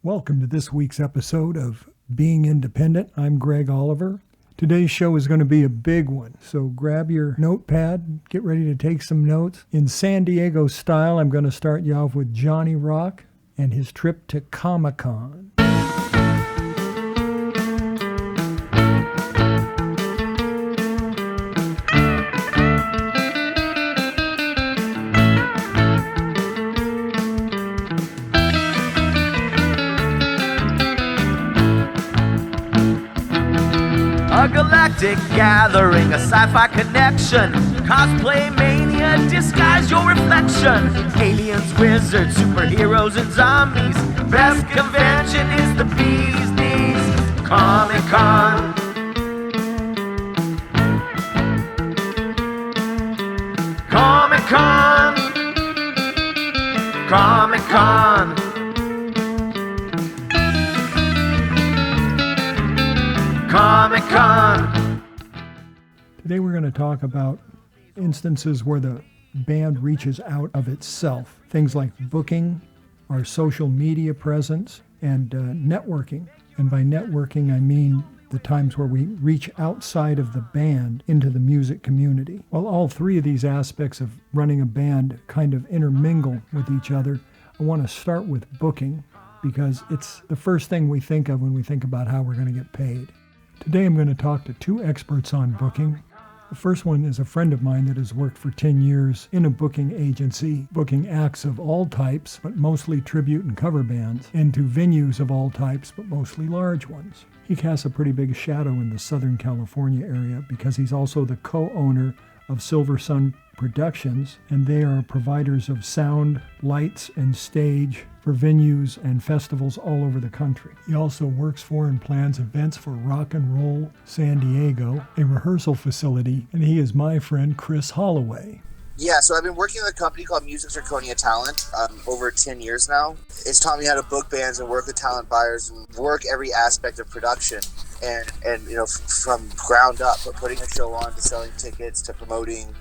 Welcome to this week's episode of Being Independent. I'm Greg Oliver. Today's show is going to be a big one, so grab your notepad, get ready to take some notes. In San Diego style, I'm going to start you off with Johnny Rock and his trip to Comic-Con. A galactic gathering, a sci-fi connection, cosplay mania, disguise your reflection. Aliens, wizards, superheroes, and zombies. Best convention is the bee's knees. Comic-Con. Comic-Con. Comic-Con. Comic-Con. Today we're going to talk about instances where the band reaches out of itself. Things like booking, our social media presence, and networking. And by networking, I mean the times where we reach outside of the band into the music community. While all three of these aspects of running a band kind of intermingle with each other, I want to start with booking because it's the first thing we think of when we think about how we're going to get paid. Today I'm going to talk to two experts on booking. The first one is a friend of mine that has worked for 10 years in a booking agency, booking acts of all types, but mostly tribute and cover bands, and to venues of all types, but mostly large ones. He casts a pretty big shadow in the Southern California area because he's also the co-owner of Silver Sun Productions, and they are providers of sound, lights, and stage for venues and festivals all over the country. He also works for and plans events for Rock and Roll San Diego, a rehearsal facility, and he is my friend Chris Holloway. Yeah, so I've been working with a company called Music Zirconia Talent over 10 years now. It's taught me how to book bands and work with talent buyers and work every aspect of production and you know, from ground up, but putting a show on to selling tickets to promoting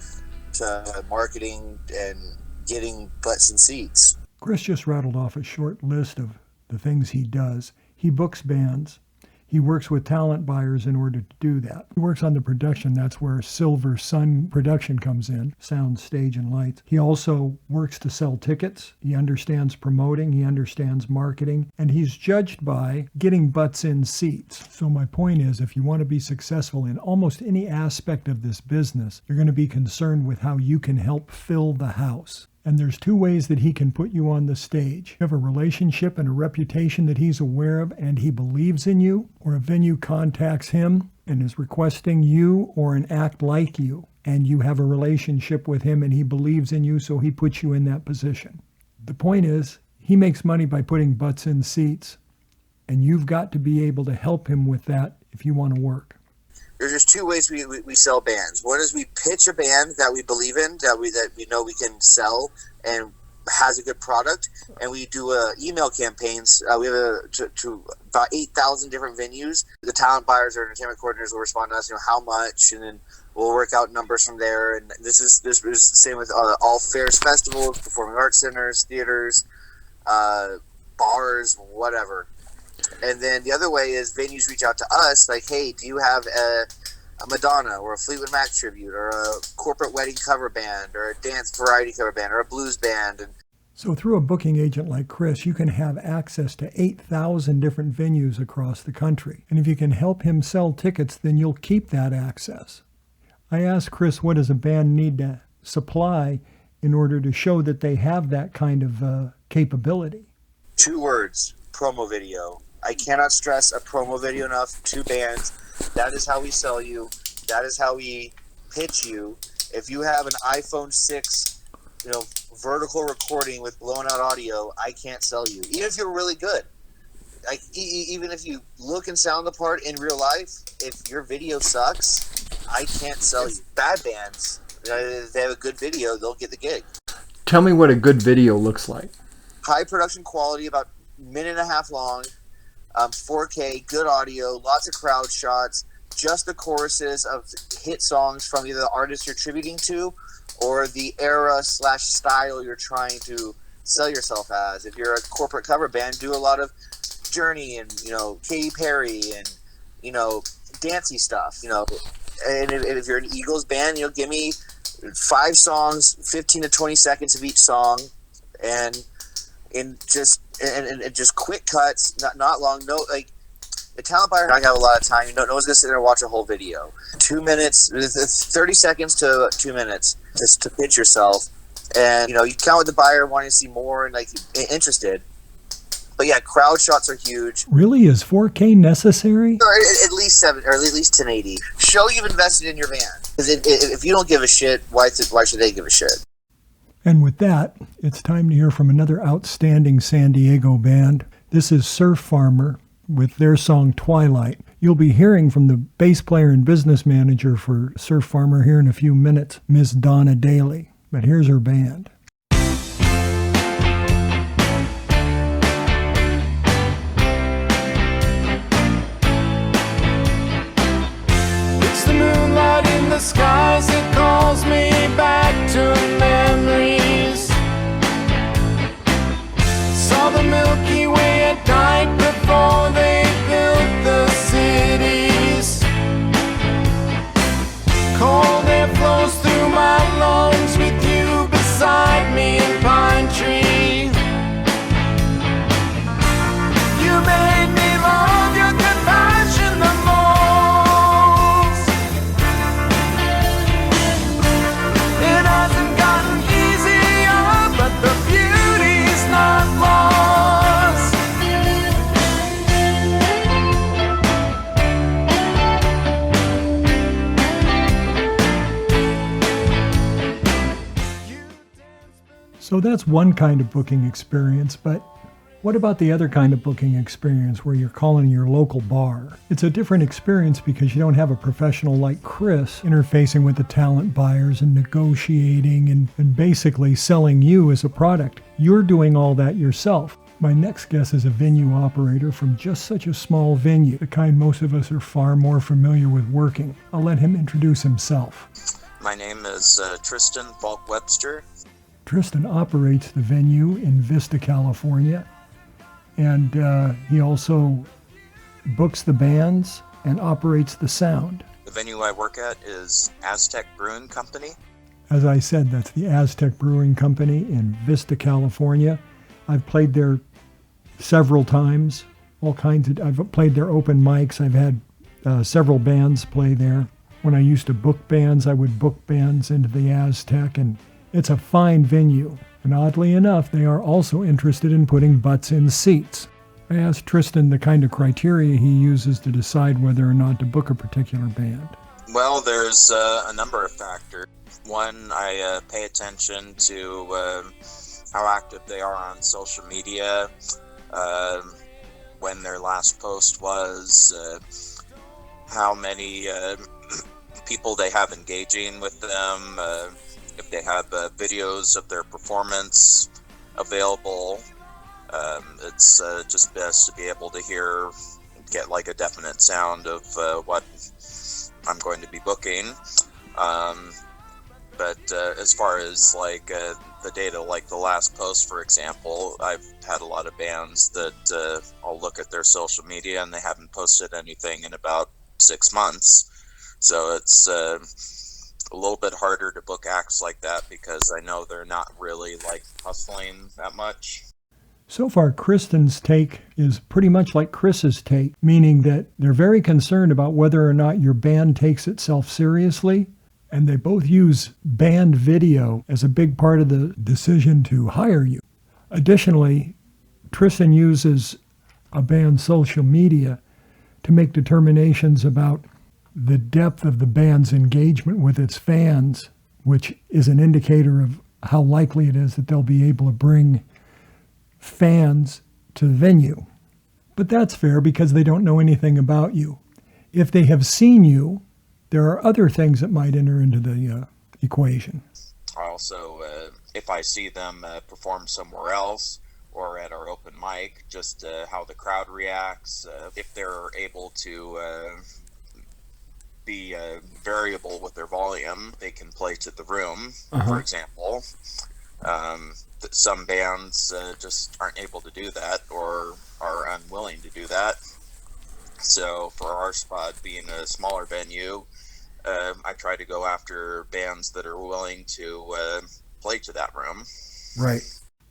to marketing and getting butts and seats. Chris just rattled off a short list of the things he does. He books bands. He works with talent buyers in order to do that. He works on the production. That's where Silver Sun Production comes in, sound, stage, and lights. He also works to sell tickets. He understands promoting. He understands marketing. And he's judged by getting butts in seats. So my point is, if you want to be successful in almost any aspect of this business, you're going to be concerned with how you can help fill the house. And there's two ways that he can put you on the stage. You have a relationship and a reputation that he's aware of and he believes in you, or a venue contacts him and is requesting you or an act like you, and you have a relationship with him and he believes in you, so he puts you in that position. The point is, he makes money by putting butts in seats, and you've got to be able to help him with that if you want to work. There's just two ways we sell bands. One is we pitch a band that we believe in, that we know we can sell and has a good product, and we do email campaigns. We have to about 8,000 different venues. The talent buyers or entertainment coordinators will respond to us, how much, and then we'll work out numbers from there. And this is the same with all fairs, festivals, performing arts centers, theaters, bars, whatever. And then the other way is venues reach out to us like, hey, do you have a Madonna or a Fleetwood Mac tribute or a corporate wedding cover band or a dance variety cover band or a blues band? And so through a booking agent like Chris, you can have access to 8,000 different venues across the country. And if you can help him sell tickets, then you'll keep that access. I asked Chris, what does a band need to supply in order to show that they have that kind of capability? 2 words, promo video. I cannot stress a promo video enough. 2 bands. That is how we sell you. That is how we pitch you. If you have an iPhone 6, vertical recording with blown out audio, I can't sell you. Even if you're really good. Like, even if you look and sound the part in real life, if your video sucks, I can't sell you. Bad bands, if they have a good video, they'll get the gig. Tell me what a good video looks like. High production quality, about a minute and a half long. 4K, good audio, lots of crowd shots, just the choruses of hit songs from either the artist you're tributing to or the era/style you're trying to sell yourself as. If you're a corporate cover band, do a lot of Journey and, Katy Perry and, dancey stuff, and if you're an Eagles band, give me 5 songs, 15 to 20 seconds of each song, and just quick cuts, not long. No, like the talent buyer, I have a lot of time. No one's gonna sit there and watch a whole video. 2 minutes, 30 seconds to 2 minutes just to pitch yourself, and you count with the buyer wanting to see more and interested. But yeah, crowd shots are huge. Really? Is 4K necessary? Or at least 7, or at least 1080. Show you've invested in your band. Because if you don't give a shit, why should they give a shit? And with that, it's time to hear from another outstanding San Diego band. This is Surf Farmer with their song Twilight. You'll be hearing from the bass player and business manager for Surf Farmer here in a few minutes, Miss Donna Daly. But here's her band. The skies, it calls me back to memories. Saw the Milky Way at night before they built the cities. Cold air flows through my lungs with you beside me in Pine Tree. You made me love your compassion the most. So that's one kind of booking experience, but what about the other kind of booking experience where you're calling your local bar? It's a different experience because you don't have a professional like Chris interfacing with the talent buyers and negotiating and basically selling you as a product. You're doing all that yourself. My next guest is a venue operator from just such a small venue, the kind most of us are far more familiar with working. I'll let him introduce himself. My name is Tristan Falk Webster. Tristan operates the venue in Vista, California, and he also books the bands and operates the sound. The venue I work at is Aztec Brewing Company. As I said, that's the Aztec Brewing Company in Vista, California. I've played there several times, I've played their open mics. I've had several bands play there. When I used to book bands, I would book bands into the Aztec, and it's a fine venue, and oddly enough, they are also interested in putting butts in seats. I asked Tristan the kind of criteria he uses to decide whether or not to book a particular band. Well, there's a number of factors. One, I pay attention to how active they are on social media, when their last post was, how many people they have engaging with them, if they have videos of their performance available. It's just best to be able to get like a definite sound of what I'm going to be booking. But as far as like the data, like the last post, for example, I've had a lot of bands that I'll look at their social media and they haven't posted anything in about 6 months. So it's a little bit harder to book acts like that because I know they're not really like hustling that much. So far, Kristen's take is pretty much like Chris's take, meaning that they're very concerned about whether or not your band takes itself seriously, and they both use band video as a big part of the decision to hire you. Additionally, Tristan uses a band's social media to make determinations about the depth of the band's engagement with its fans, which is an indicator of how likely it is that they'll be able to bring fans to the venue. But that's fair because they don't know anything about you. If they have seen you, there are other things that might enter into the equation. Also, if I see them perform somewhere else or at our open mic, just how the crowd reacts, if they're able to be variable with their volume, they can play to the room, for example. Some bands just aren't able to do that or are unwilling to do that. So for our spot being a smaller venue, I try to go after bands that are willing to play to that room. Right.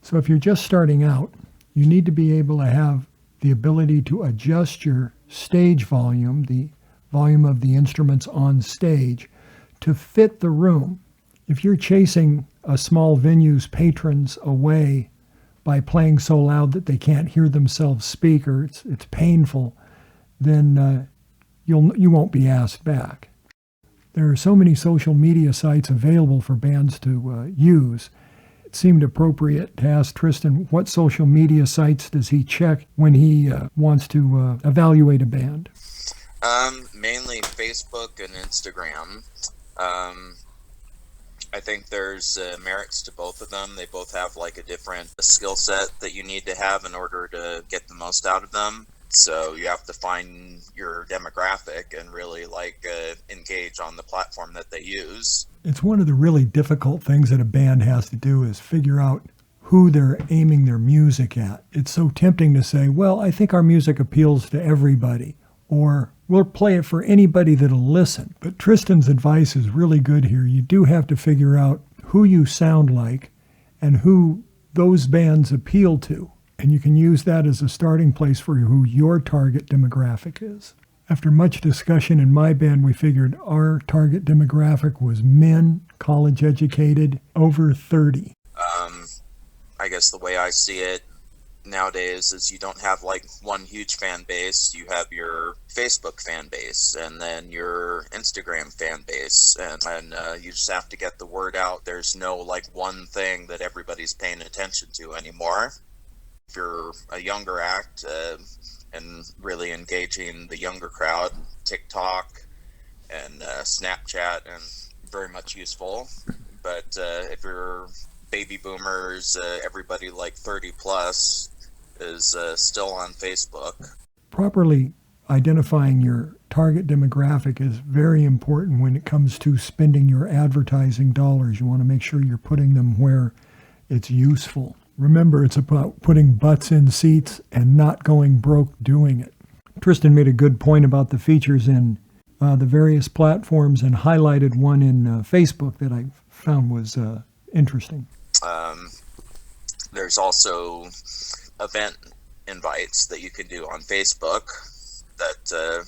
So if you're just starting out, you need to be able to have the ability to adjust your stage volume, the volume of the instruments on stage, to fit the room. If you're chasing a small venue's patrons away by playing so loud that they can't hear themselves speak, or it's painful, then you won't be asked back. There are so many social media sites available for bands to use. It seemed appropriate to ask Tristan what social media sites does he check when he wants to evaluate a band. Mainly Facebook and Instagram. I think there's merits to both of them. They both have like a different skill set that you need to have in order to get the most out of them. So you have to find your demographic and really engage on the platform that they use. It's one of the really difficult things that a band has to do is figure out who they're aiming their music at. It's so tempting to say, well, I think our music appeals to everybody, or we'll play it for anybody that'll listen. But Tristan's advice is really good here. You do have to figure out who you sound like and who those bands appeal to. And you can use that as a starting place for who your target demographic is. After much discussion in my band, we figured our target demographic was men, college educated, over 30. I guess the way I see it nowadays is you don't have like one huge fan base. You have your Facebook fan base and then your Instagram fan base, and you just have to get the word out. There's no like one thing that everybody's paying attention to anymore. If you're a younger act and really engaging the younger crowd, TikTok and Snapchat, and very much useful. But if you're baby boomers, everybody like 30 plus is still on Facebook. Properly identifying your target demographic is very important when it comes to spending your advertising dollars. You want to make sure you're putting them where it's useful. Remember, it's about putting butts in seats and not going broke doing it. Tristan made a good point about the features in the various platforms and highlighted one in Facebook that I found was interesting. There's also event invites that you can do on Facebook that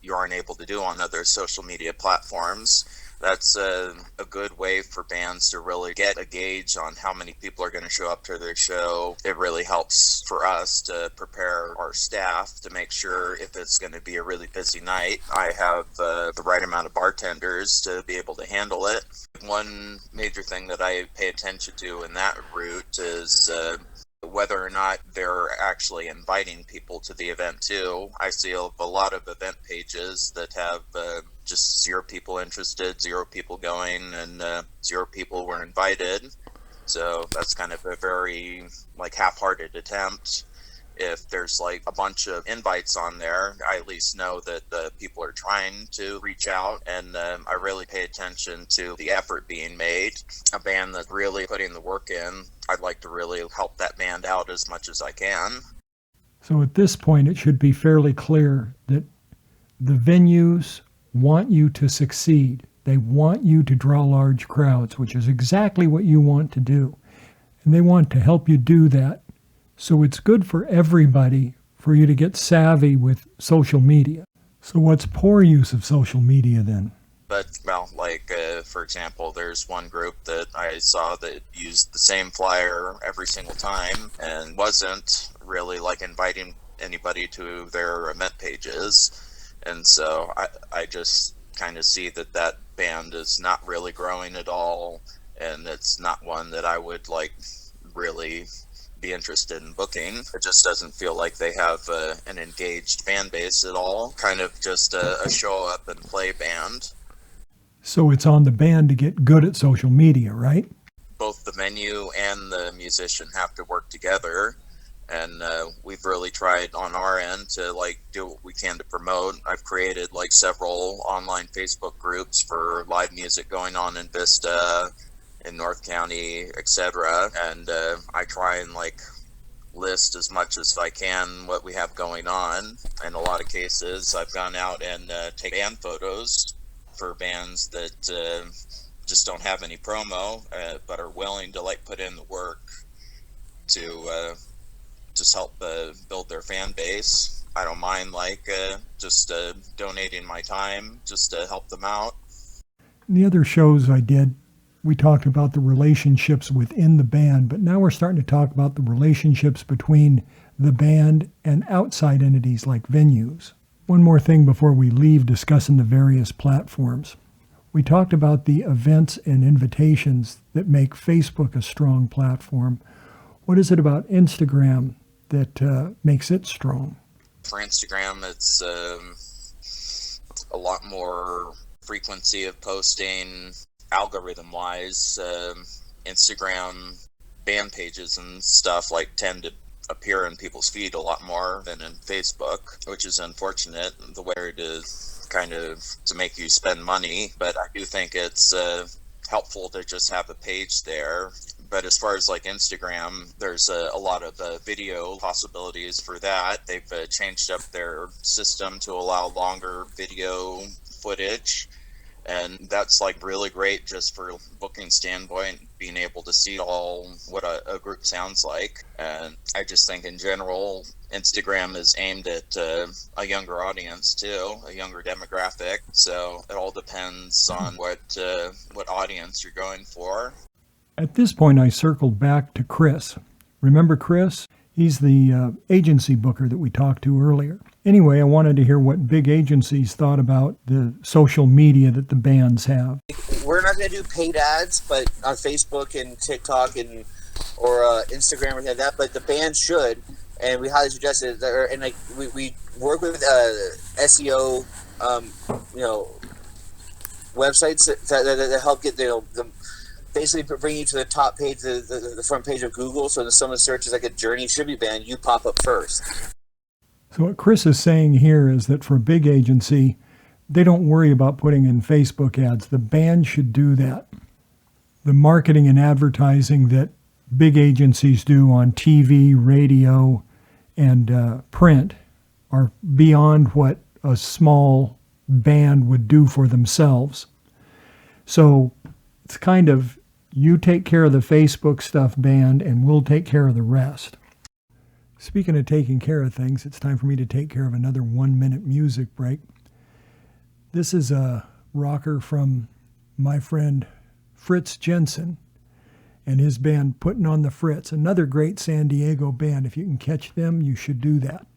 you aren't able to do on other social media platforms. That's a good way for bands to really get a gauge on how many people are going to show up to their show. It really helps for us to prepare our staff to make sure if it's going to be a really busy night, I have the right amount of bartenders to be able to handle it. One major thing that I pay attention to in that route is whether or not they're actually inviting people to the event too. I see a lot of event pages that have just 0 people interested, 0 people going, and 0 people were invited. So that's kind of a very half-hearted attempt. If there's a bunch of invites on there, I at least know that people are trying to reach out, and I really pay attention to the effort being made. A band that's really putting the work in, I'd like to really help that band out as much as I can. So at this point, it should be fairly clear that the venues want you to succeed. They want you to draw large crowds, which is exactly what you want to do. And they want to help you do that. So it's good for everybody for you to get savvy with social media. So what's poor use of social media then? But, for example, there's one group that I saw that used the same flyer every single time and wasn't really inviting anybody to their event pages. And so I just kind of see that band is not really growing at all, and it's not one that I would really be interested in booking. It just doesn't feel like they have an engaged fan base at all. Kind of just a show up and play band. So it's on the band to get good at social media, right? Both the venue and the musician have to work together, and we've really tried on our end to do what we can to promote. I've created several online Facebook groups for live music going on in Vista, in North County, etc. And I try and list as much as I can what we have going on. In a lot of cases, I've gone out and take band photos for bands that just don't have any promo, but are willing to like put in the work to just help build their fan base. I don't mind just donating my time just to help them out. In the other shows I did, we talked about the relationships within the band, but now we're starting to talk about the relationships between the band and outside entities like venues. One more thing before we leave discussing the various platforms. We talked about the events and invitations that make Facebook a strong platform. What is it about Instagram that makes it strong? For Instagram, it's a lot more frequency of posting. Algorithm wise, Instagram band pages and stuff tend to appear in people's feed a lot more than in Facebook, which is unfortunate, the way it is kind of to make you spend money. But I do think it's helpful to just have a page there. But as far as Instagram, there's a lot of video possibilities for that. They've changed up their system to allow longer video footage. And that's really great just for booking standpoint, being able to see all what a group sounds like. And I just think in general, Instagram is aimed at a younger audience too, a younger demographic. So it all depends on what audience you're going for. At this point, I circled back to Chris. Remember Chris? He's the agency booker that we talked to earlier. Anyway, I wanted to hear what big agencies thought about the social media that the bands have. We're not going to do paid ads, but on Facebook and TikTok or Instagram or anything like that. But the band should, and we highly suggest it. And we work with SEO, websites that help get the basically bring you to the top page, the front page of Google. So when someone searches a Journey tribute band, you pop up first. So what Chris is saying here is that for a big agency, they don't worry about putting in Facebook ads. The band should do that. The marketing and advertising that big agencies do on TV, radio, and print are beyond what a small band would do for themselves. So it's kind of, you take care of the Facebook stuff, band, and we'll take care of the rest. Speaking of taking care of things, it's time for me to take care of another 1-minute music break. This is a rocker from my friend Fritz Jensen and his band Putting on the Fritz, another great San Diego band. If you can catch them, you should do that.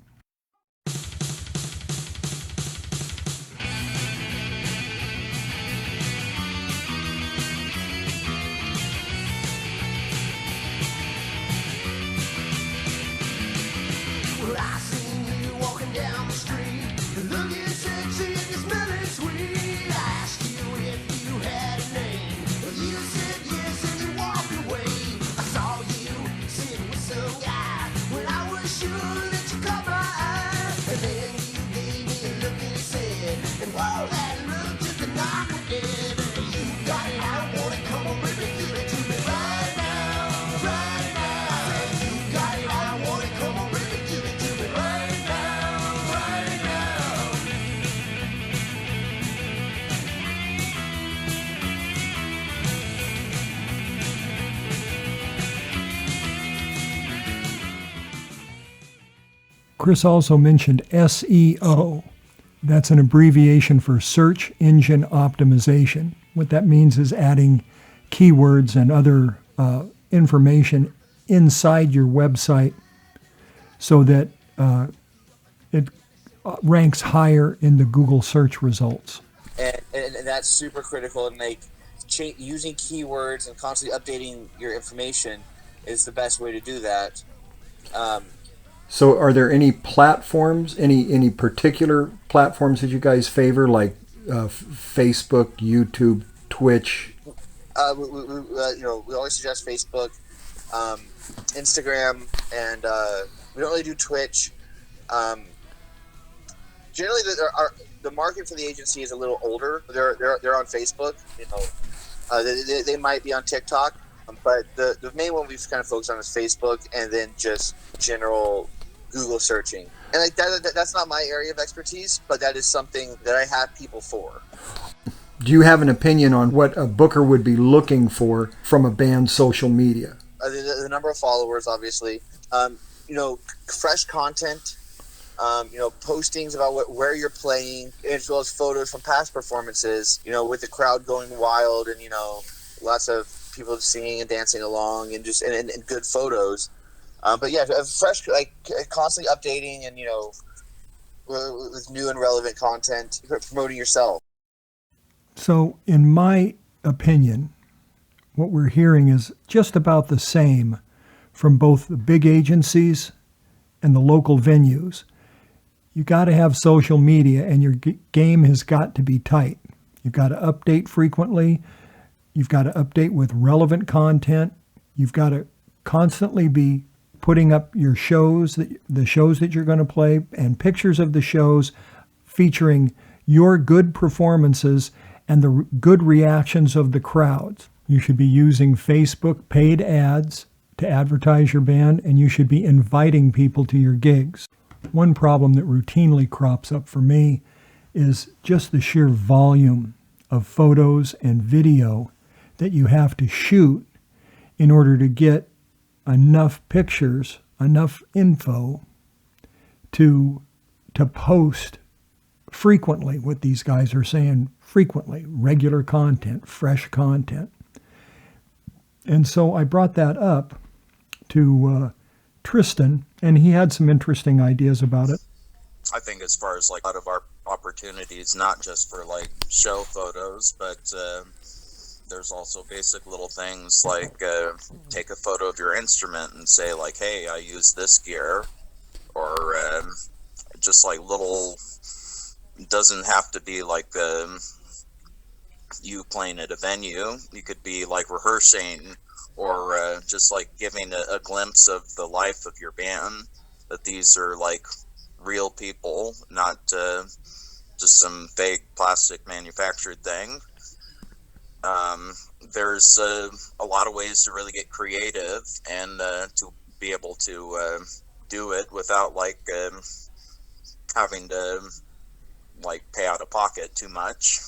Chris also mentioned SEO. That's an abbreviation for search engine optimization. What that means is adding keywords and other information inside your website so that it ranks higher in the Google search results. And that's super critical. And using keywords and constantly updating your information is the best way to do that. So are there any platforms, any particular platforms that you guys favor, like Facebook, YouTube, Twitch? We always suggest Facebook, Instagram, and we don't really do Twitch. Generally, the market for the agency is a little older. They're on Facebook. They might be on TikTok, But the main one we've kind of focused on is Facebook, and then just general Google searching. And like that's not my area of expertise, but that is something that I have people for. Do you have an opinion on what a booker would be looking for from a band's social media? The number of followers, obviously. Fresh content. Postings about where you're playing, as well as photos from past performances. With the crowd going wild, and lots of people singing and dancing along, and just and good photos. But yeah, fresh, like constantly updating, and with new and relevant content, promoting yourself. So, in my opinion, what we're hearing is just about the same from both the big agencies and the local venues. You got to have social media, and your game has got to be tight. You've got to update frequently. You've got to update with relevant content. You've got to constantly be putting up your shows, the shows that you're going to play, and pictures of the shows featuring your good performances and the good reactions of the crowds. You should be using Facebook paid ads to advertise your band, and you should be inviting people to your gigs. One problem that routinely crops up for me is just the sheer volume of photos and video that you have to shoot in order to get enough pictures, enough info to post frequently. What these guys are saying, frequently, regular content, fresh content. And so I brought that up to Tristan, and he had some interesting ideas about it. I think as far as like a lot of our opportunities, not just for like show photos, but there's also basic little things like take a photo of your instrument and say like, hey, I use this gear, or just like little, doesn't have to be like you playing at a venue. You could be like rehearsing, or just like giving a glimpse of the life of your band, that these are like real people, not just some fake plastic manufactured thing. There's a lot of ways to really get creative and to be able to do it without like having to like pay out of pocket too much.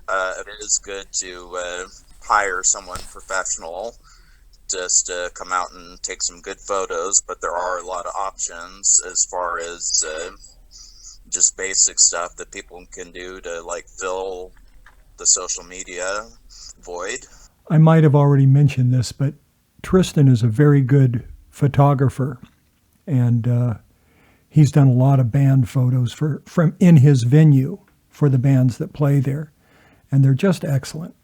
It is good to hire someone professional just to come out and take some good photos, but there are a lot of options as far as just basic stuff that people can do to like fill the social media void. I might have already mentioned this, but Tristan is a very good photographer, and he's done a lot of band photos from in his venue for the bands that play there, and they're just excellent.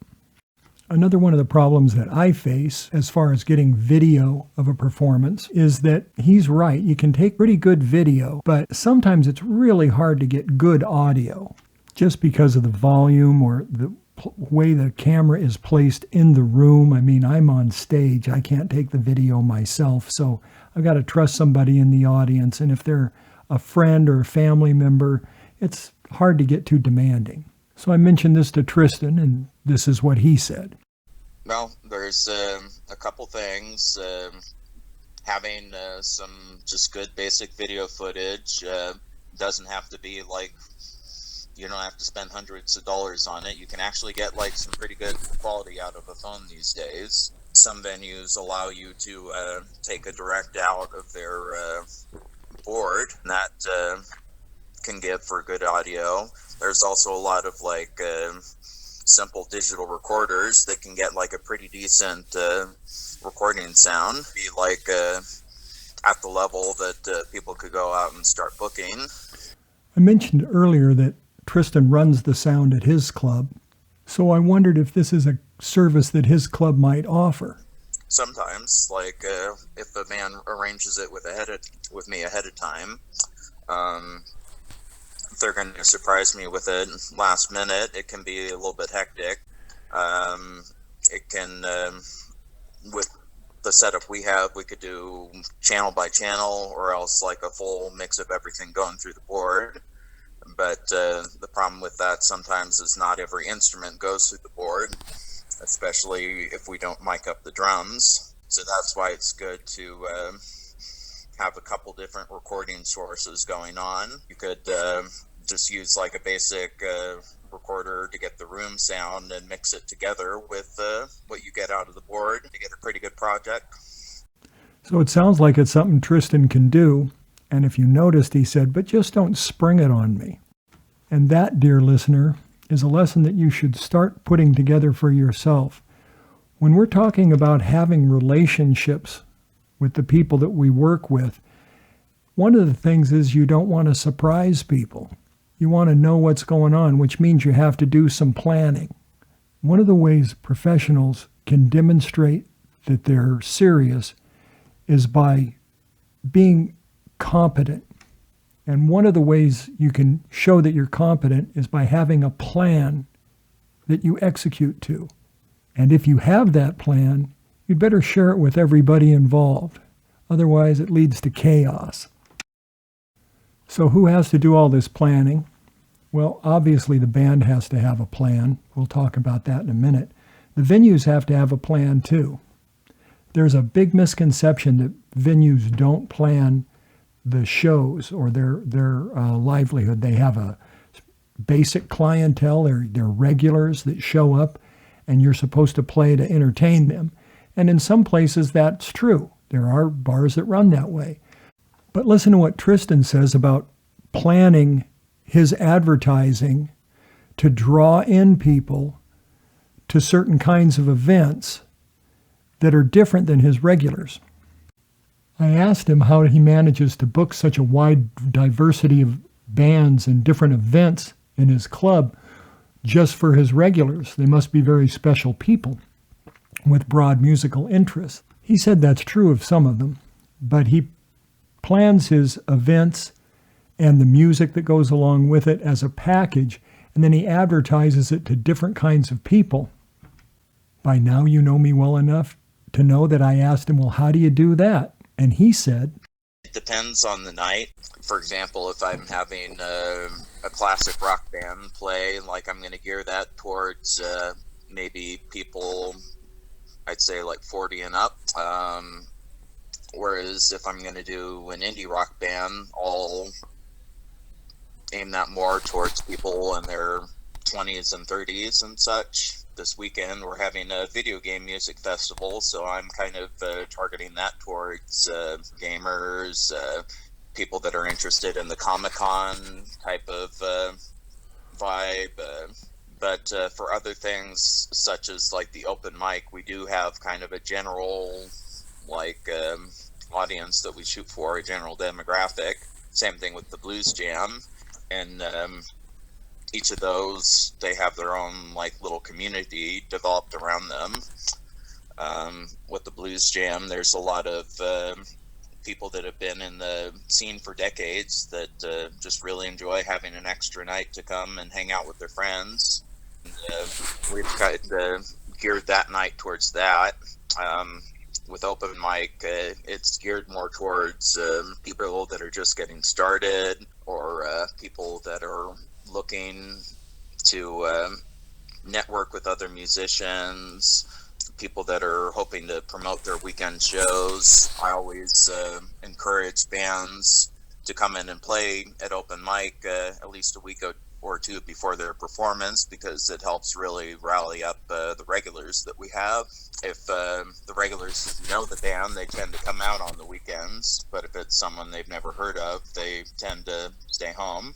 Another one of the problems that I face as far as getting video of a performance is that he's right. You can take pretty good video, but sometimes it's really hard to get good audio just because of the volume or the way the camera is placed in the room. I mean, I'm on stage. I can't take the video myself, so I've got to trust somebody in the audience. And if they're a friend or a family member, it's hard to get too demanding. So I mentioned this to Tristan, and this is what he said. Well, there's a couple things. Having some just good basic video footage doesn't have to be like, you don't have to spend hundreds of dollars on it. You can actually get like some pretty good quality out of a phone these days. Some venues allow you to take a direct out of their board, and that can give for good audio. There's also a lot of like simple digital recorders that can get like a pretty decent recording sound, be like at the level that people could go out and start booking. I mentioned earlier that Tristan runs the sound at his club, so I wondered if this is a service that his club might offer. Sometimes, like if the band arranges it with me ahead of time, if they're going to surprise me with it last minute, it can be a little bit hectic. It can, with the setup we have, we could do channel by channel, or else like a full mix of everything going through the board. But the problem with that sometimes is not every instrument goes through the board. especially if we don't mic up the drums. So that's why it's good to have a couple different recording sources going on. You could just use like a basic recorder to get the room sound and mix it together with what you get out of the board to get a pretty good project. So it sounds like it's something Tristan can do. And if you noticed, he said, but just don't spring it on me. And that, dear listener, is a lesson that you should start putting together for yourself. When we're talking about having relationships with the people that we work with, one of the things is you don't want to surprise people. You want to know what's going on, which means you have to do some planning. One of the ways professionals can demonstrate that they're serious is by being competent. And one of the ways you can show that you're competent is by having a plan that you execute to. And if you have that plan, you'd better share it with everybody involved. Otherwise, it leads to chaos. So who has to do all this planning? Well, obviously the band has to have a plan. We'll talk about that in a minute. The venues have to have a plan too. There's a big misconception that venues don't plan the shows or their livelihood. They have a basic clientele, they're regulars that show up, and you're supposed to play to entertain them. And in some places that's true. There are bars that run that way. But listen to what Tristan says about planning his advertising to draw in people to certain kinds of events that are different than his regulars. I asked him how he manages to book such a wide diversity of bands and different events in his club just for his regulars. They must be very special people with broad musical interests. He said that's true of some of them, but he plans his events and the music that goes along with it as a package, and then he advertises it to different kinds of people. By now you know me well enough to know that I asked him, well, how do you do that? And he said, it depends on the night. For example, if I'm having a classic rock band play, like I'm going to gear that towards maybe people, I'd say like 40 and up. Whereas if I'm going to do an indie rock band, I'll aim that more towards people in their 20s and 30s and such. This weekend we're having a video game music festival, so I'm kind of targeting that towards gamers, people that are interested in the Comic-Con type of vibe. But for other things, such as like the open mic, we do have kind of a general audience that we shoot for, a general demographic. Same thing with the Blues Jam. And each of those, they have their own like little community developed around them. With the Blues Jam, there's a lot of people that have been in the scene for decades that just really enjoy having an extra night to come and hang out with their friends. And, we've kind of geared that night towards that. With open mic, it's geared more towards people that are just getting started, or people that are looking to network with other musicians, people that are hoping to promote their weekend shows. I always encourage bands to come in and play at open mic at least a week or two before their performance, because it helps really rally up the regulars that we have. If the regulars know the band, they tend to come out on the weekends, but if it's someone they've never heard of, they tend to stay home.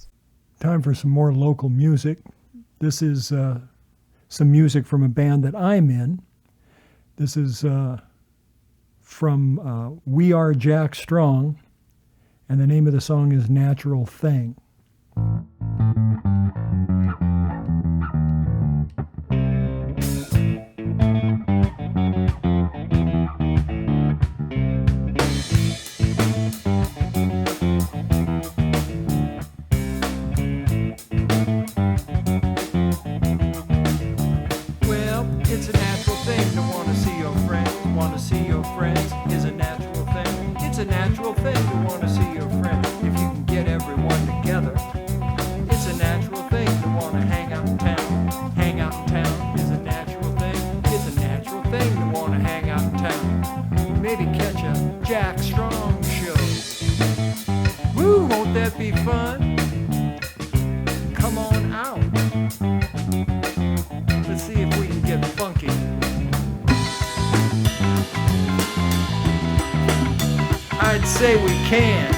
Time for some more local music. This is some music from a band that I'm in. This is from We Are Jack Strong, and the name of the song is Natural Thing. fun? Come on out. Let's see if we can get funky. I'd say we can.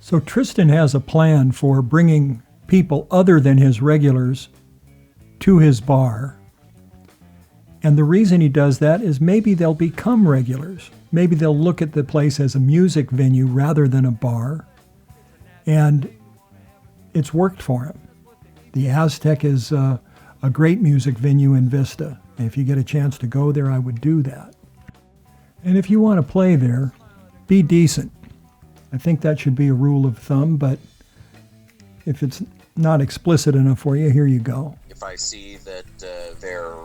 So Tristan has a plan for bringing people other than his regulars to his bar. And the reason he does that is maybe they'll become regulars. Maybe they'll look at the place as a music venue rather than a bar. And it's worked for him. The Aztec is a great music venue in Vista. And if you get a chance to go there, I would do that. And if you want to play there, be decent. I think that should be a rule of thumb, but if it's not explicit enough for you, here you go. If I see that they're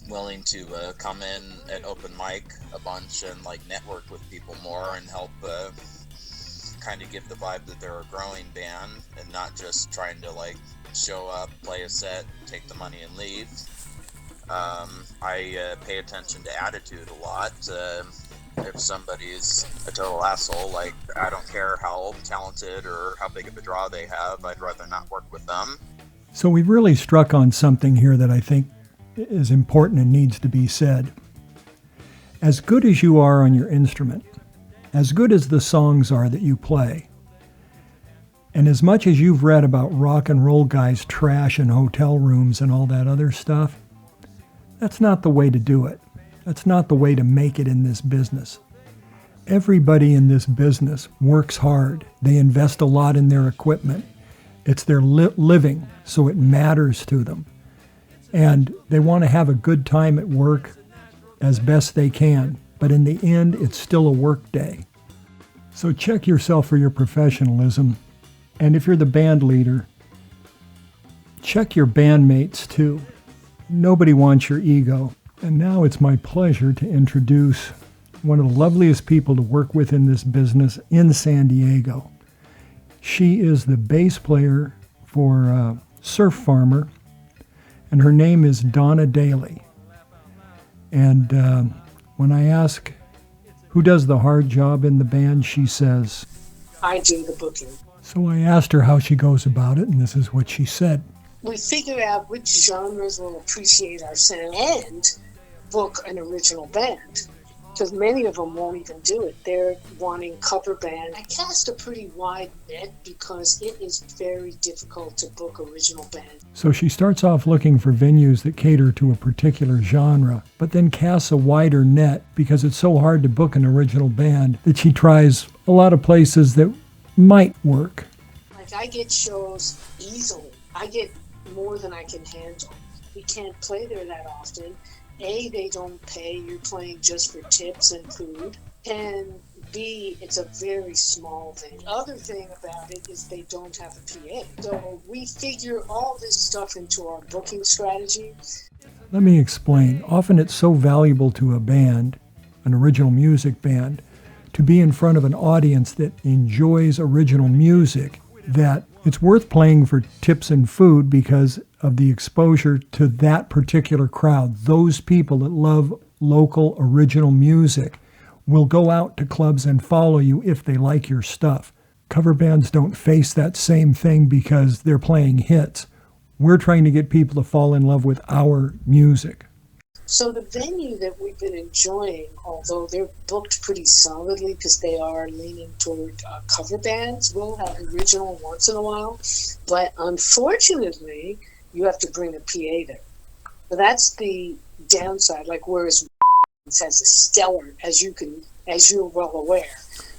willing to come in at open mic a bunch and like network with people more and help kind of give the vibe that they're a growing band and not just trying to like show up, play a set, take the money and leave. I pay attention to attitude a lot. If somebody's a total asshole, like, I don't care how talented or how big of a draw they have, I'd rather not work with them. So we've really struck on something here that I think is important and needs to be said. As good as you are on your instrument, as good as the songs are that you play, and as much as you've read about rock and roll guys trash in hotel rooms and all that other stuff, that's not the way to do it. That's not the way to make it in this business. Everybody in this business works hard. They invest a lot in their equipment. It's their living, so it matters to them. And they want to have a good time at work as best they can. But in the end, it's still a work day. So check yourself for your professionalism. And if you're the band leader, check your bandmates too. Nobody wants your ego. And now it's my pleasure to introduce one of the loveliest people to work with in this business in San Diego. She is the bass player for Surf Farmer, and her name is Donna Daly. And when I ask who does the hard job in the band, she says, I do the booking. So I asked her how she goes about it, and this is what she said. We figure out which genres will appreciate our sound and book an original band, because many of them won't even do it. They're wanting cover band. I cast a pretty wide net because it is very difficult to book original band. So she starts off looking for venues that cater to a particular genre, but then casts a wider net because it's so hard to book an original band that she tries a lot of places that might work. Like, I get shows easily. I get more than I can handle. We can't play there that often. A, they don't pay. You're playing just for tips and food. And B, it's a very small venue. The other thing about it is they don't have a PA. So we figure all this stuff into our booking strategy. Let me explain. Often it's so valuable to a band, an original music band, to be in front of an audience that enjoys original music, that it's worth playing for tips and food because of the exposure to that particular crowd. Those people that love local original music will go out to clubs and follow you if they like your stuff. Cover bands don't face that same thing because they're playing hits. We're trying to get people to fall in love with our music. So the venue that we've been enjoying, although they're booked pretty solidly because they are leaning toward cover bands, we'll have original once in a while. But unfortunately, you have to bring a PA there. So that's the downside. Like, whereas has a stellar, as you're well aware,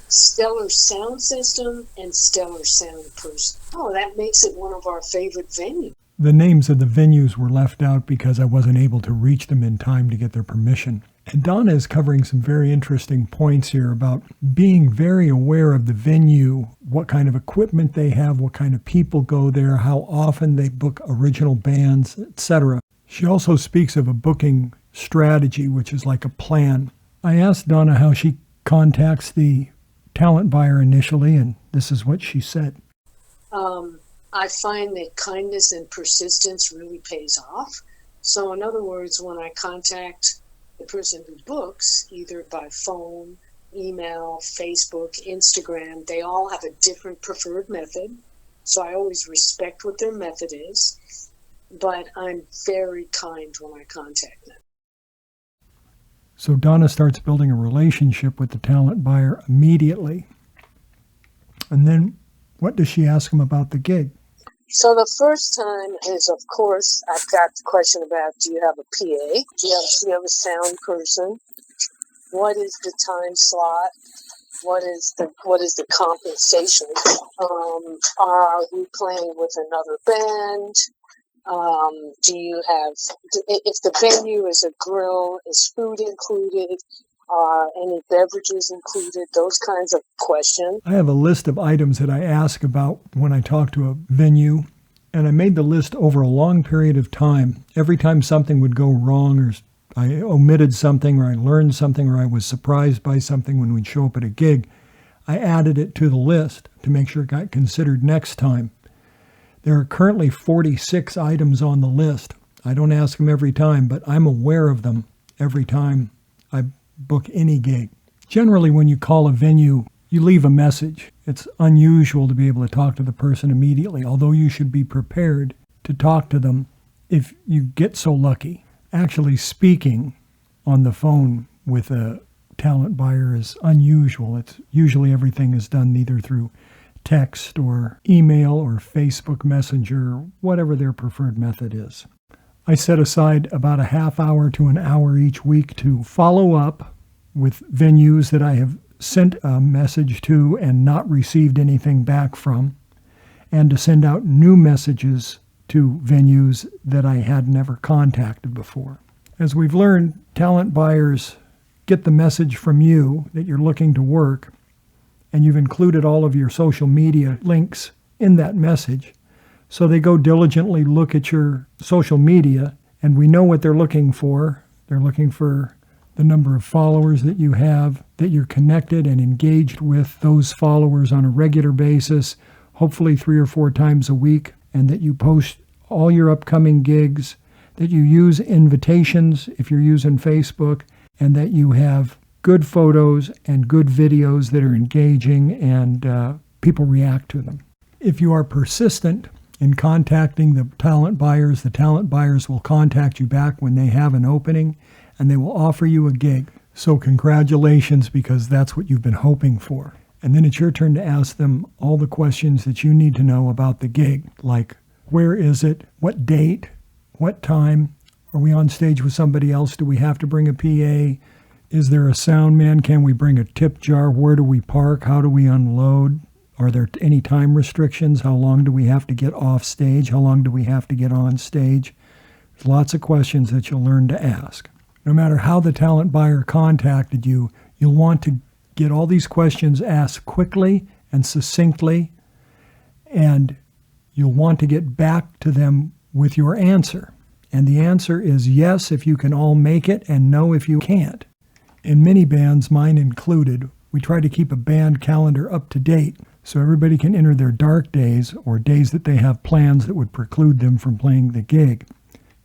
stellar sound system and stellar sound person. Oh, that makes it one of our favorite venues. The names of the venues were left out because I wasn't able to reach them in time to get their permission. And Donna is covering some very interesting points here about being very aware of the venue, what kind of equipment they have, what kind of people go there, how often they book original bands, etc. She also speaks of a booking strategy, which is like a plan. I asked Donna how she contacts the talent buyer initially, and this is what she said. I find that kindness and persistence really pays off. So in other words, when I contact the person who books, either by phone, email, Facebook, Instagram, they all have a different preferred method. So I always respect what their method is, but I'm very kind when I contact them. So Donna starts building a relationship with the talent buyer immediately. And then what does she ask him about the gig? So the first time is, of course, I've got the question about, do you have a PA? Do you have a sound person? What is the time slot? What is the compensation? Are we playing with another band? Do you have, if the venue is a grill, is food included? Are any beverages included? Those kinds of questions. I have a list of items that I ask about when I talk to a venue, and I made the list over a long period of time. Every time something would go wrong, or I omitted something, or I learned something, or I was surprised by something when we'd show up at a gig, I added it to the list to make sure it got considered next time. There are currently 46 items on the list. I don't ask them every time, but I'm aware of them every time I book any gig. Generally, when you call a venue, you leave a message. It's unusual to be able to talk to the person immediately, although you should be prepared to talk to them if you get so lucky. Actually speaking on the phone with a talent buyer is unusual. It's usually everything is done either through text or email or Facebook Messenger, whatever their preferred method is. I set aside about a half hour to an hour each week to follow up with venues that I have sent a message to and not received anything back from, and to send out new messages to venues that I had never contacted before. As we've learned, talent buyers get the message from you that you're looking to work, and you've included all of your social media links in that message. So they go diligently look at your social media, and we know what they're looking for. They're looking for the number of followers that you have, that you're connected and engaged with those followers on a regular basis, hopefully 3 or 4 times a week, and that you post all your upcoming gigs, that you use invitations if you're using Facebook, and that you have good photos and good videos that are engaging and people react to them. If you are persistent in contacting the talent buyers will contact you back when they have an opening, and they will offer you a gig. So congratulations, because that's what you've been hoping for. And then it's your turn to ask them all the questions that you need to know about the gig, like where is it, what date, what time, are we on stage with somebody else, do we have to bring a PA, is there a sound man, can we bring a tip jar, where do we park, how do we unload, are there any time restrictions, how long do we have to get off stage, how long do we have to get on stage. There's lots of questions that you'll learn to ask. No matter how the talent buyer contacted you, you'll want to get all these questions asked quickly and succinctly, and you'll want to get back to them with your answer. And the answer is yes if you can all make it, and no if you can't. In many bands, mine included, we try to keep a band calendar up to date so everybody can enter their dark days or days that they have plans that would preclude them from playing the gig,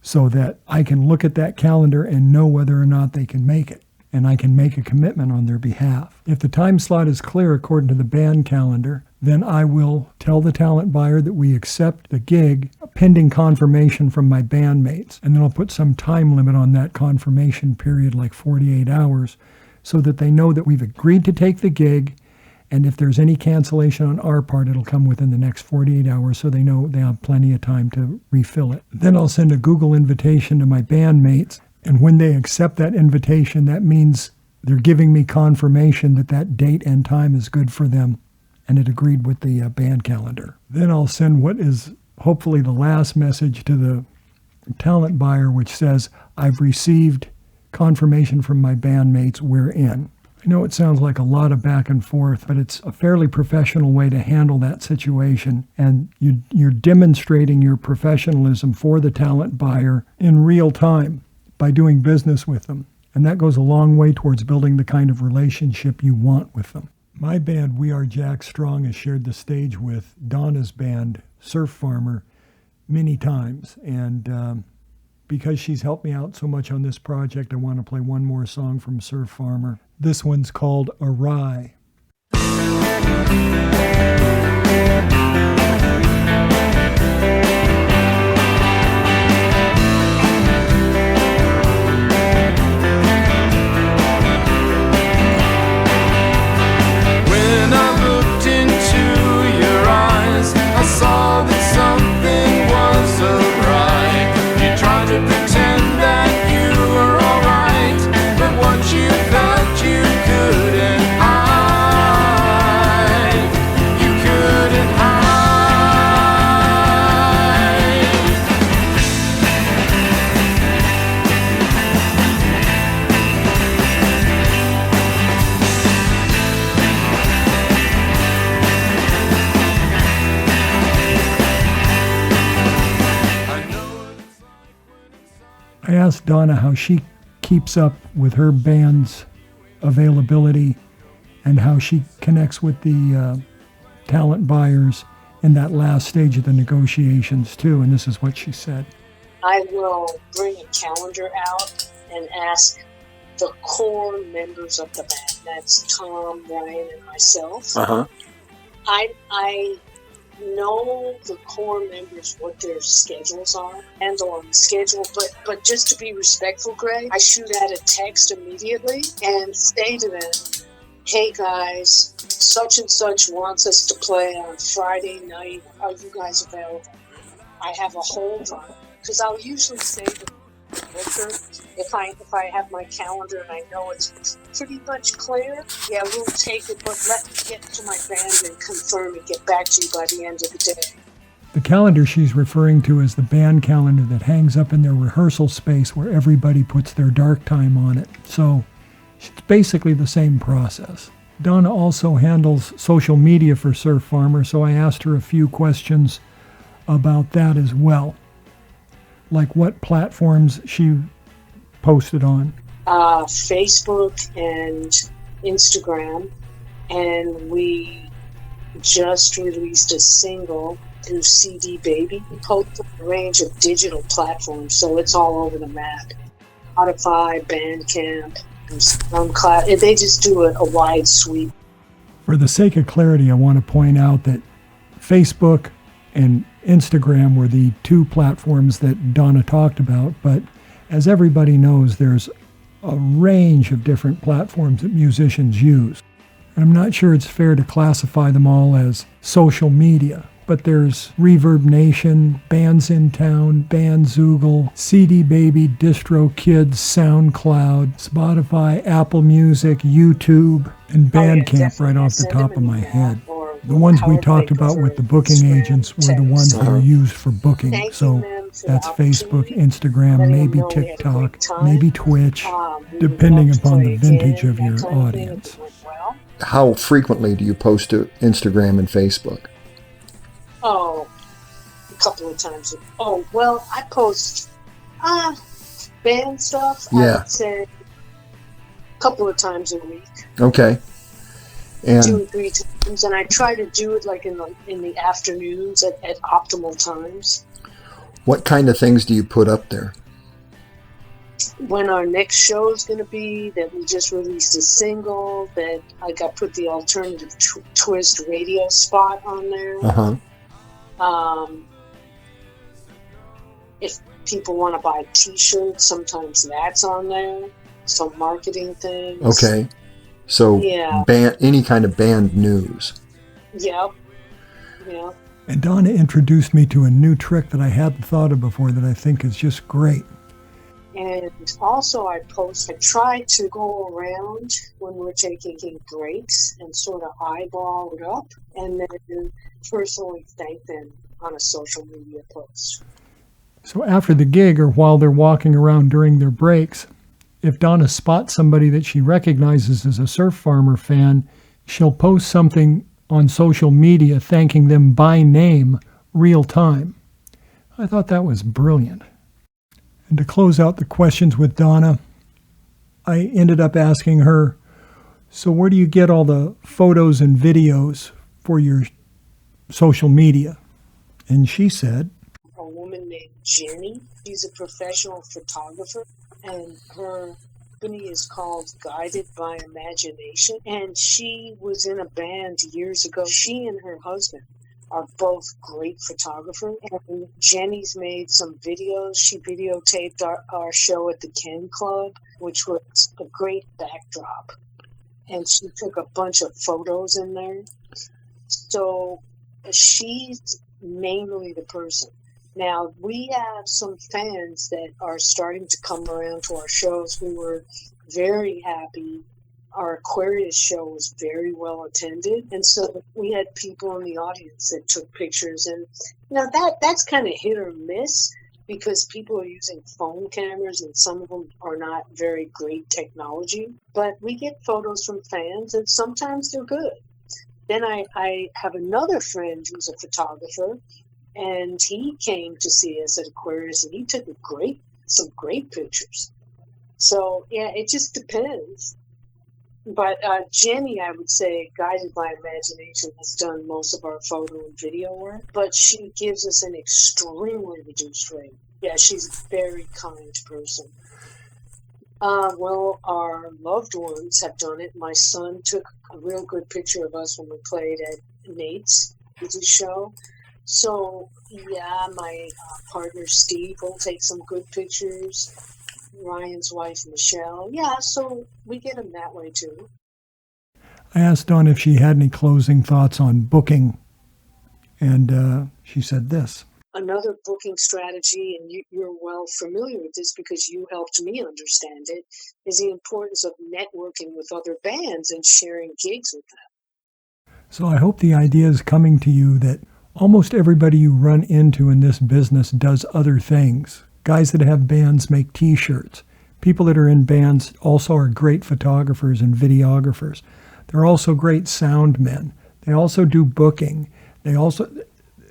so that I can look at that calendar and know whether or not they can make it, and I can make a commitment on their behalf. If the time slot is clear according to the band calendar, then I will tell the talent buyer that we accept the gig pending confirmation from my bandmates, and then I'll put some time limit on that confirmation period, like 48 hours, so that they know that we've agreed to take the gig, and if there's any cancellation on our part, it'll come within the next 48 hours, so they know they have plenty of time to refill it. Then I'll send a Google invitation to my bandmates, and when they accept that invitation, that means they're giving me confirmation that that date and time is good for them, and it agreed with the band calendar. Then I'll send what is hopefully the last message to the talent buyer, which says, I've received confirmation from my bandmates, we're in. I know it sounds like a lot of back and forth, but it's a fairly professional way to handle that situation, and you're demonstrating your professionalism for the talent buyer in real time by doing business with them, and that goes a long way towards building the kind of relationship you want with them. My band, We Are Jack Strong, has shared the stage with Donna's band, Surf Farmer, many times, and because she's helped me out so much on this project, I want to play one more song from Surf Farmer. This one's called Awry. When I looked into your eyes, I saw that something was awry. You tried to pretend that you were alright, but what you felt you couldn't hide. You couldn't hide. I asked Donna how she keeps up with her band's availability and how she connects with the talent buyers in that last stage of the negotiations too, and this is what she said. I will bring a calendar out and ask the core members of the band. That's Tom, Ryan, and myself. Uh-huh. I know the core members what their schedules are, handle on the schedule, but just to be respectful, Greg, I shoot out a text immediately and say to them, hey guys, such and such wants us to play on Friday night. Are you guys available? I have a hold on it. Because I'll usually say to the booker, if I have my calendar and I know it's pretty much clear, yeah, we'll take it, but let me get to my band and confirm and get back to you by the end of the day. The calendar she's referring to is the band calendar that hangs up in their rehearsal space where everybody puts their dark time on it. So it's basically the same process. Donna also handles social media for Surf Farmer, so I asked her a few questions about that as well. Like what platforms she posted on. Facebook and Instagram, and we just released a single through CD Baby. We post a range of digital platforms, so it's all over the map. Spotify, Bandcamp, and SoundCloud. They just do a wide sweep. For the sake of clarity, I want to point out that Facebook and Instagram were the two platforms that Donna talked about, but as everybody knows, there's a range of different platforms that musicians use. And I'm not sure it's fair to classify them all as social media, but there's Reverb Nation, Bands in Town, Bandzoogle, CD Baby, DistroKids, SoundCloud, Spotify, Apple Music, YouTube, and Bandcamp right off the top of my head. The ones we talked about with the booking agents were the ones that are used for booking. So that's Facebook, Instagram, maybe TikTok, maybe Twitch, depending upon the vintage of your audience. How frequently do you post to Instagram and Facebook? Oh, a couple of times. Oh, well, I post band stuff, I would say a couple of times a week. Okay. 2 or 3 times, and I try to do it like in the afternoons at optimal times. What kind of things do you put up there? When our next show is going to be, that we just released a single, that I put the alternative twist radio spot on there. Uh-huh. If people want to buy T-shirts, sometimes that's on there. Some marketing things. Okay. So any kind of band news. Yep. Yeah. And Donna introduced me to a new trick that I hadn't thought of before that I think is just great. And also I try to go around when we're taking breaks and sort of eyeball it up and then personally thank them on a social media post. So after the gig or while they're walking around during their breaks, if Donna spots somebody that she recognizes as a Surf Farmer fan, she'll post something on social media thanking them by name, real time. I thought that was brilliant. And to close out the questions with Donna, I ended up asking her, so where do you get all the photos and videos for your social media? And she said, a woman named Jenny. She's a professional photographer, and her company is called Guided by Imagination. And she was in a band years ago. She and her husband are both great photographers. And Jenny's made some videos. She videotaped our show at the Ken Club, which was a great backdrop. And she took a bunch of photos in there. So she's mainly the person. Now, we have some fans that are starting to come around to our shows. We were very happy. Our Aquarius show was very well attended. And so we had people in the audience that took pictures. And that's kind of hit or miss because people are using phone cameras and some of them are not very great technology. But we get photos from fans and sometimes they're good. Then I have another friend who's a photographer, and he came to see us at Aquarius, and he took some great pictures. So, yeah, it just depends. But Jenny, I would say, Guided by Imagination, has done most of our photo and video work, but she gives us an extremely reduced rate. Yeah, she's a very kind person. Well, our loved ones have done it. My son took a real good picture of us when we played at Nate's show. So, yeah, my partner Steve will take some good pictures. Ryan's wife, Michelle. Yeah, so we get them that way, too. I asked Dawn if she had any closing thoughts on booking, and she said this. Another booking strategy, and you're well familiar with this because you helped me understand it, is the importance of networking with other bands and sharing gigs with them. So I hope the idea is coming to you that almost everybody you run into in this business does other things. Guys that have bands make T-shirts. People that are in bands also are great photographers and videographers. They're also great sound men. They also do booking.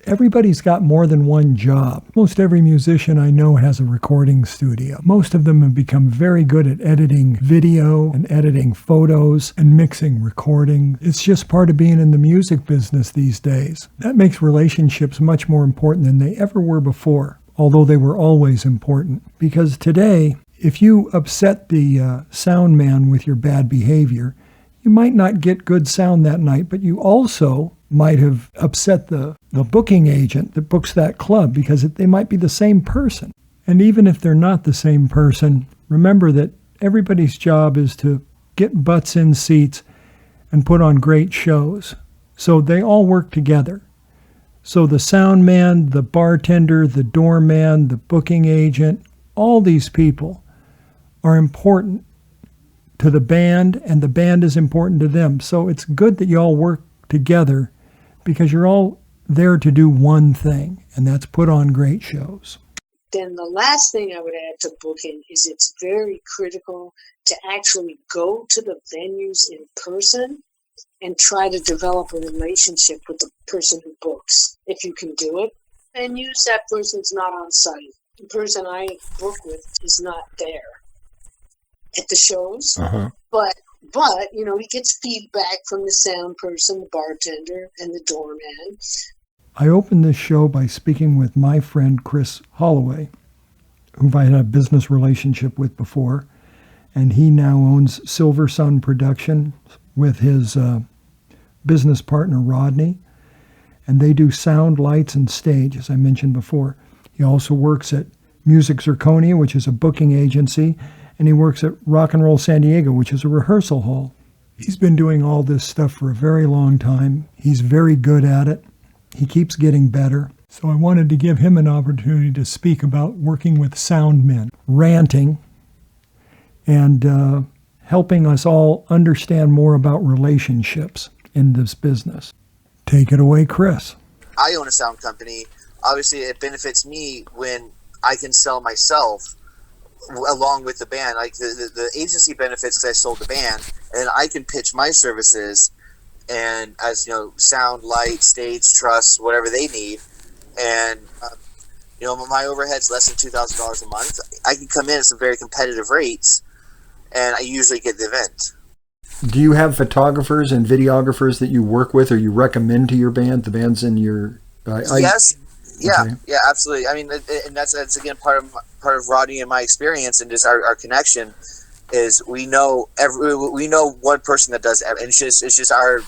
Everybody's got more than one job. Most every musician I know has a recording studio. Most of them have become very good at editing video and editing photos and mixing recording. It's just part of being in the music business these days. That makes relationships much more important than they ever were before, although they were always important. Because today, if you upset the sound man with your bad behavior, you might not get good sound that night, but you also might have upset the booking agent that books that club because they might be the same person. And even if they're not the same person, remember that everybody's job is to get butts in seats and put on great shows. So they all work together. So the sound man, the bartender, the doorman, the booking agent, all these people are important to the band, and the band is important to them. So it's good that you all work together because you're all there to do one thing, and that's put on great shows. Then the last thing I would add to booking is it's very critical to actually go to the venues in person and try to develop a relationship with the person who books, if you can do it. Venues, that person's not on site. The person I book with is not there at the shows. But he gets feedback from the sound person, the bartender, and the doorman. I opened this show by speaking with my friend Chris Holloway, whom I had a business relationship with before, and he now owns Silver Sun Production with his business partner Rodney, and they do sound, lights, and stage, as I mentioned before. He also works at Music Zirconia, which is a booking agency, and he works at Rock and Roll San Diego, which is a rehearsal hall. He's been doing all this stuff for a very long time. He's very good at it. He keeps getting better. So I wanted to give him an opportunity to speak about working with sound men, ranting, and helping us all understand more about relationships in this business. Take it away, Chris. I own a sound company. Obviously, it benefits me when I can sell myself along with the band. Like the agency benefits because I sold the band, and I can pitch my services and as sound, light, stage, truss, whatever they need. And my overhead's less than $2,000 a month. I can come in at some very competitive rates, and I usually get the event. Do you have photographers and videographers that you work with or you recommend to your band, the bands in your... Yeah, Okay. yeah, absolutely. I mean, and that's again part of Rodney and my experience, and just our connection is we know one person that does, and it's just our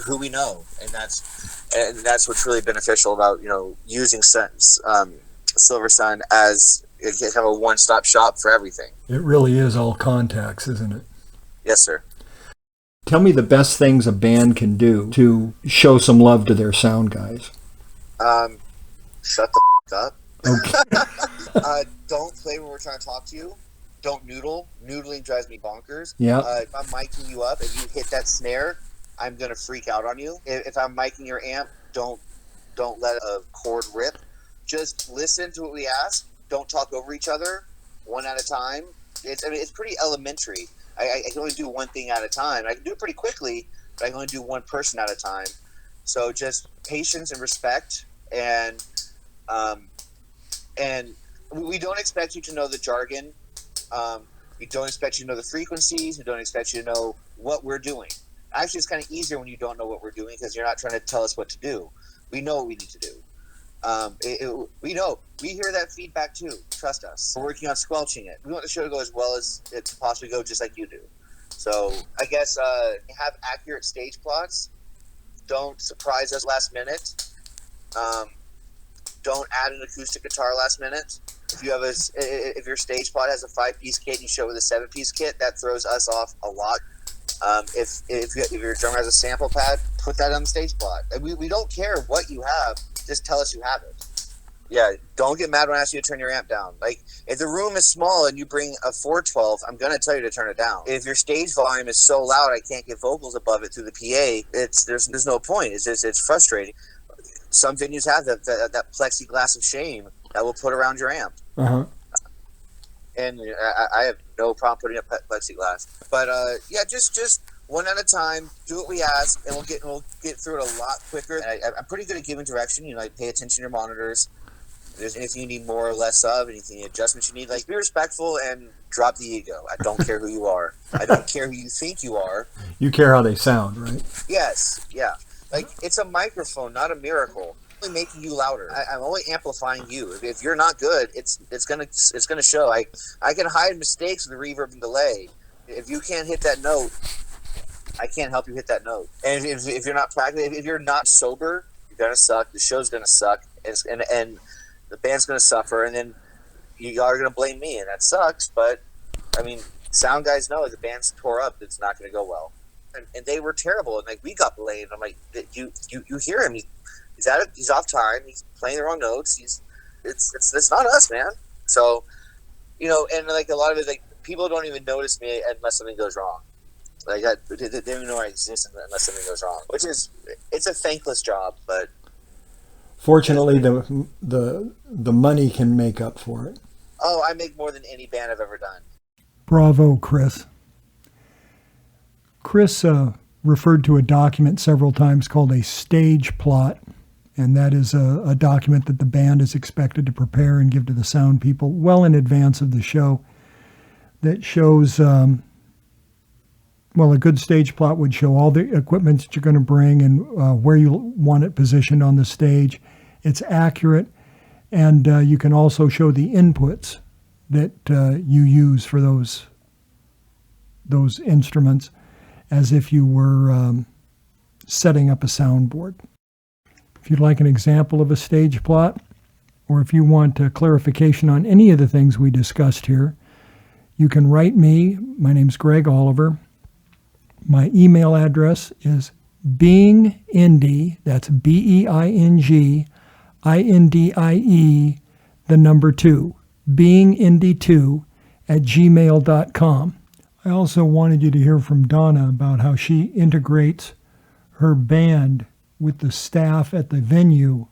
who we know, and that's what's really beneficial about using Silver Sun as kind of a one-stop shop for everything. It really is all contacts, isn't it? Yes, sir. Tell me the best things a band can do to show some love to their sound guys. Shut the up. Okay. Don't play when we're trying to talk to you. Don't noodle. Noodling drives me bonkers. Yeah. If I'm miking you up and you hit that snare, I'm gonna freak out on you. If I'm miking your amp, don't let a chord rip. Just listen to what we ask. Don't talk over each other. One at a time. It's pretty elementary. I can only do one thing at a time. I can do it pretty quickly, but I can only do one person at a time. So just patience and respect, and we don't expect you to know the jargon. We don't expect you to know the frequencies. We don't expect you to know what we're doing. Actually, it's kind of easier when you don't know what we're doing because you're not trying to tell us what to do. We know what we need to do. We know. We hear that feedback too. Trust us. We're working on squelching it. We want the show to go as well as it can possibly go, just like you do. So I guess have accurate stage plots. Don't surprise us last minute. Don't add an acoustic guitar last minute. If your stage plot has a 5-piece kit and you show with a 7-piece kit, that throws us off a lot. If your drummer has a sample pad, put that on the stage plot. We don't care what you have. Just tell us you have it. Yeah, don't get mad when I ask you to turn your amp down. Like, if the room is small and you bring a 412, I'm going to tell you to turn it down. If your stage volume is so loud I can't get vocals above it through the PA, there's no point. It's frustrating. Some venues have that plexiglass of shame that we'll put around your amp. Uh-huh. And I have no problem putting up plexiglass. But yeah, just one at a time. Do what we ask, and we'll get through it a lot quicker. And I'm pretty good at giving direction. Like, pay attention to your monitors. If there's anything you need more or less of, anything adjustments you need, like, be respectful and drop the ego. I don't care who you are. I don't care who you think you are. You care how they sound, right? Yes, yeah. Like, it's a microphone, not a miracle. I'm only making you louder. I'm only amplifying you. If you're not good, it's gonna show. I can hide mistakes with the reverb and delay. If you can't hit that note, I can't help you hit that note. And if you're not practicing, if you're not sober, you're gonna suck. The show's gonna suck, and the band's gonna suffer. And then you are gonna blame me, and that sucks. But I mean, sound guys know if the band's tore up, it's not gonna go well. And they were terrible, and like, we got blamed. I'm like, you hear him? He's off time. He's playing the wrong notes. It's not us, man. So, and like, a lot of it, like, people don't even notice me unless something goes wrong. Like, they don't even know I exist unless something goes wrong, which it's a thankless job. But fortunately, the money can make up for it. Oh, I make more than any band I've ever done. Bravo, Chris. Chris referred to a document several times called a stage plot, and that is a document that the band is expected to prepare and give to the sound people well in advance of the show that shows, a good stage plot would show all the equipment that you're going to bring and where you want it positioned on the stage. It's accurate, and you can also show the inputs that you use for those instruments, as if you were setting up a soundboard. If you'd like an example of a stage plot, or if you want clarification on any of the things we discussed here, you can write me. My name's Greg Oliver. My email address is beingindie, that's BEING, INDIE, the number 2, beingindie2 at gmail.com. I also wanted you to hear from Donna about how she integrates her band with the staff at the venue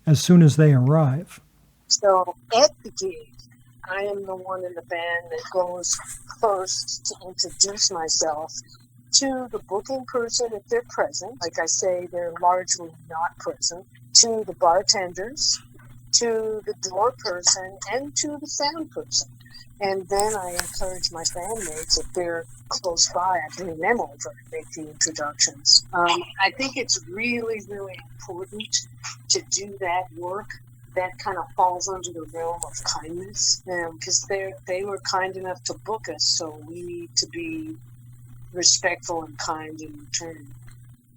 as soon as they arrive. So at the gig, I am the one in the band that goes first to introduce myself to the booking person if they're present. Like I say, they're largely not present. To the bartenders, to the door person, and to the sound person. And then I encourage my bandmates, if they're close by, I bring them over and make the introductions. I think it's really, really important to do that work that kind of falls under the realm of kindness, because they were kind enough to book us, so we need to be respectful and kind in return.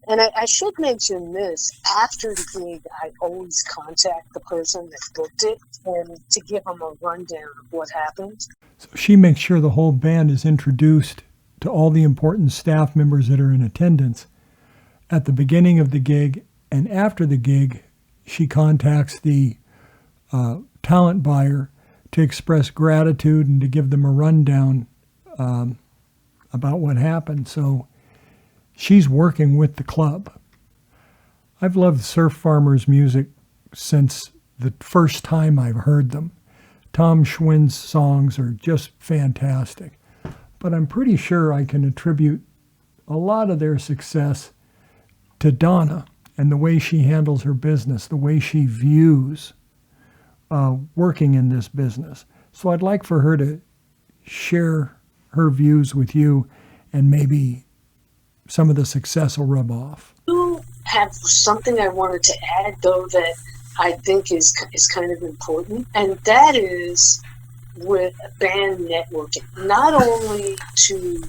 And I should mention this, after the gig, I always contact the person that booked it and to give them a rundown of what happened. So she makes sure the whole band is introduced to all the important staff members that are in attendance. At the beginning of the gig and after the gig, she contacts the talent buyer to express gratitude and to give them a rundown about what happened. So she's working with the club. I've loved Surf Farmers music since the first time I've heard them. Tom Schwinn's songs are just fantastic. But I'm pretty sure I can attribute a lot of their success to Donna and the way she handles her business, the way she views working in this business. So I'd like for her to share her views with you, and maybe some of the success will rub off. You have something I wanted to add, though, that I think is kind of important, and that is with band networking. Not only to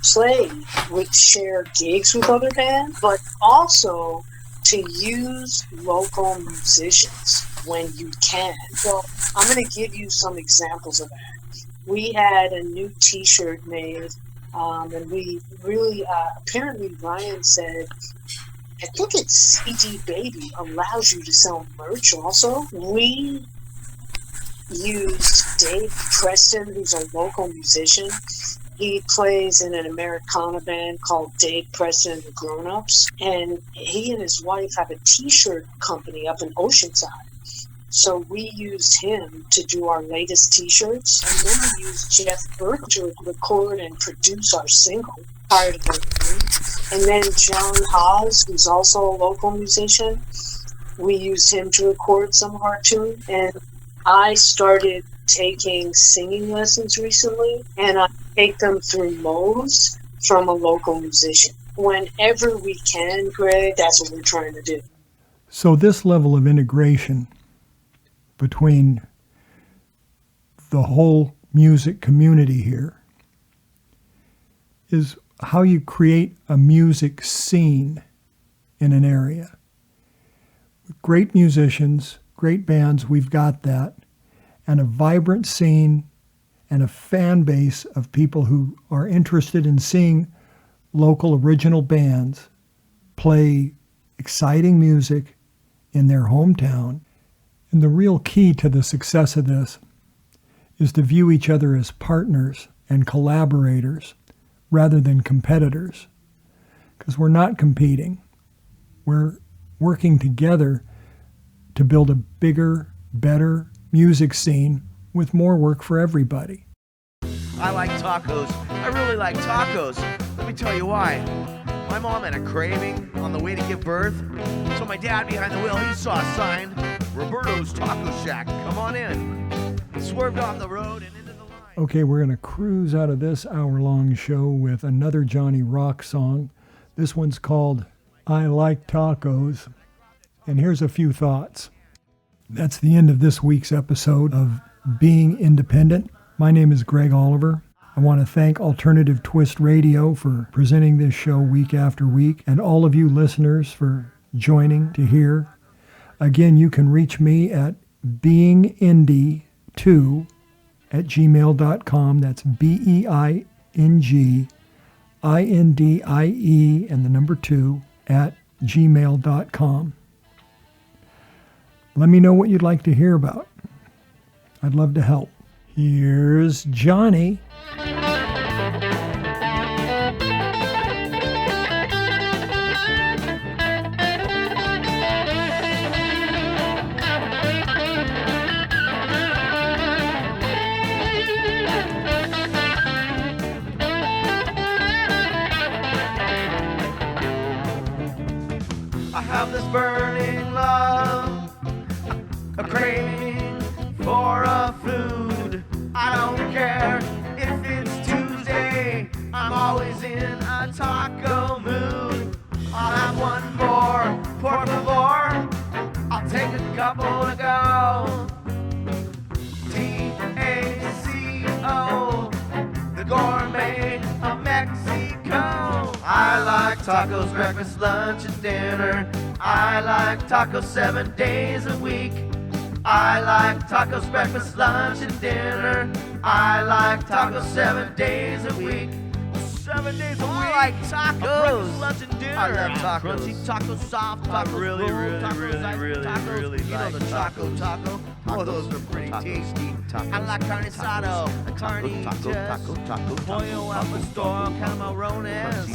play with shared gigs with other bands, but also to use local musicians when you can. So I'm going to give you some examples of that. We had a new t-shirt made, and we really, apparently Ryan said, I think it's CD Baby allows you to sell merch also. We used Dave Preston, who's a local musician. He plays in an Americana band called Dave Preston and the Grown Ups, and he and his wife have a t-shirt company up in Oceanside. So we used him to do our latest t-shirts, and then we used Jeff Burke to record and produce our single prior to the And then John Haas, who's also a local musician, we used him to record some of our tunes. And I started taking singing lessons recently, and I take them through Moe's from a local musician. Whenever we can, Greg, that's what we're trying to do. So this level of integration between the whole music community here is how you create a music scene in an area. With great musicians, great bands, we've got that, and a vibrant scene and a fan base of people who are interested in seeing local original bands play exciting music in their hometown. And the real key to the success of this is to view each other as partners and collaborators rather than competitors. Because we're not competing. We're working together to build a bigger, better music scene with more work for everybody. I like tacos. I really like tacos. Let me tell you why. My mom had a craving on the way to give birth, so my dad behind the wheel, he saw a sign, Roberto's Taco Shack, come on in. He swerved off the road and into the line. Okay, we're going to cruise out of this hour-long show with another Johnny Rock song. This one's called I Like Tacos. And here's a few thoughts. That's the end of this week's episode of Being Independent. My name is Greg Oliver. I want to thank Alternative Twist Radio for presenting this show week after week, and all of you listeners for joining to hear. Again, you can reach me at beingindie2@gmail.com. That's BEINGINDIE and the number 2 @gmail.com. Let me know what you'd like to hear about. I'd love to help. Here's Johnny. I have this burning love, a craving for a food. I don't care if it's Tuesday, I'm always in a taco mood. I'll have one more, por favor. I'll take a couple. Taco to go. T-A-C-O, the gourmet of Mexico. I like tacos, breakfast, lunch, and dinner. I like tacos 7 days a week. I like tacos, breakfast, lunch, and dinner. I like tacos 7 days a week. 7 days a week. I like tacos. Breakfast, lunch, and dinner. I love tacos. Crunchy tacos, soft tacos, really, rolled really, tacos, really, really, tacos. Really you know the Choco Taco. Oh, those are pretty tasty. I like carne asado, carnitas, pollo al pastor, camarones,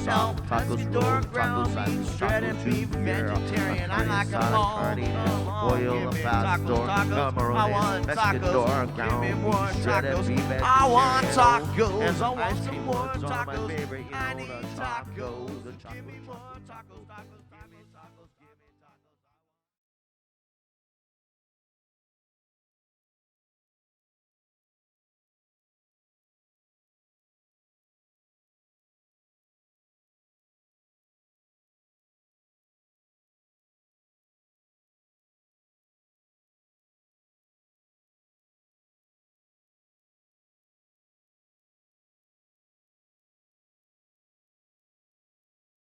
el pastor, ground beef, shredded beef, vegetarian. I like them all. Pollo al pastor, camarones, I want tacos. Give me more tacos. I want tacos. I want some more tacos. I need tacos. Give me more tacos.